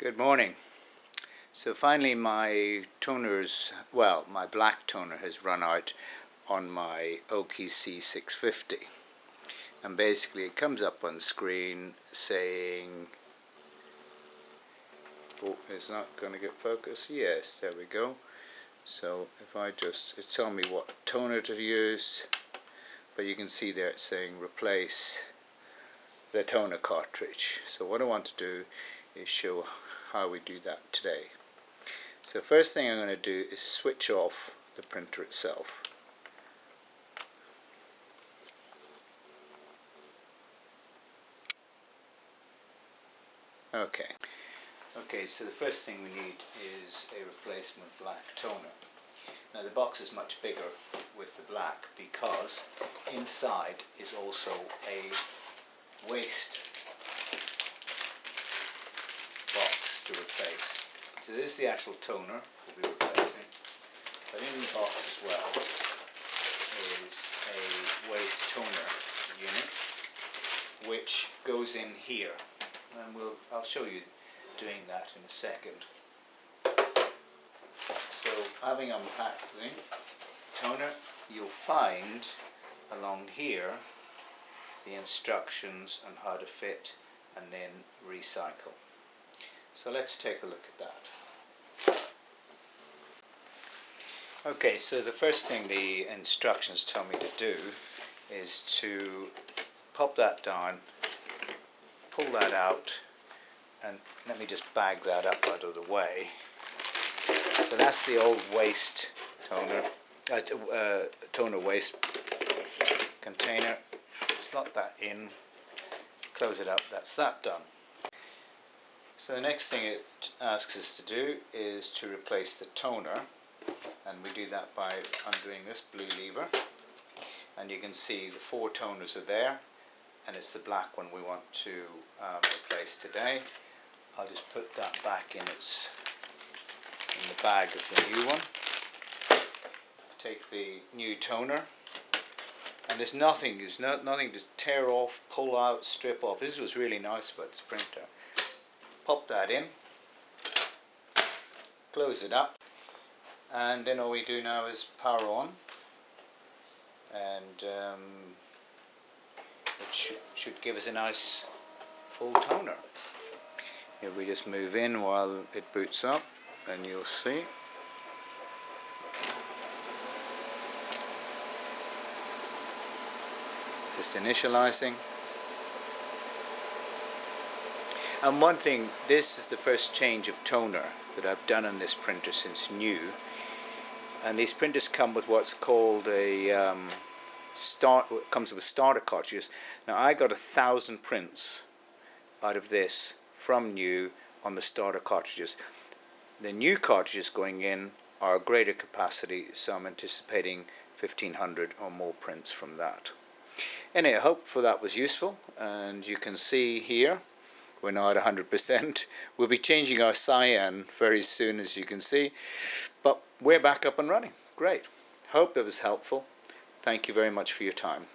Good morning. So finally my my black toner has run out on my OKI C650, and basically it comes up on screen saying, oh, it's not going to get focused. Yes, there we go. So if it's telling me what toner to use, but you can see there it's saying replace the toner cartridge. So what I want to do is show how we do that today. So first thing I'm going to do is switch off the printer itself. Okay, so the first thing we need is a replacement black toner. Now the box is much bigger with the black because inside is also a waste box to replace. So this is the actual toner we'll be replacing, but in the box as well is a waste toner unit which goes in here, and I'll show you doing that in a second. So having unpacked the toner, you'll find along here the instructions on how to fit and then recycle. So let's take a look at that. Okay, so the first thing the instructions tell me to do is to pop that down, pull that out, and let me just bag that up out of the way. So that's the old waste toner, toner waste container. Slot that in, close it up, that's that done. So the next thing it asks us to do is to replace the toner, and we do that by undoing this blue lever, and you can see the 4 toners are there, and it's the black one we want to replace today. I'll just put that back in the bag of the new one. Take the new toner, and there's nothing to tear off, pull out, strip off. This was really nice about this printer. Pop that in, close it up, and then all we do now is power on, and it should give us a nice full toner. If we just move in while it boots up, and you'll see. Just initializing. And one thing, this is the first change of toner that I've done on this printer since new. And these printers come with what's called a comes with starter cartridges. Now I got 1,000 prints out of this from new on the starter cartridges. The new cartridges going in are greater capacity, so I'm anticipating 1,500 or more prints from that. Anyway, I hope that was useful, and you can see here we're now at 100%. We'll be changing our cyan very soon, as you can see, but we're back up and running. Great. Hope it was helpful. Thank you very much for your time.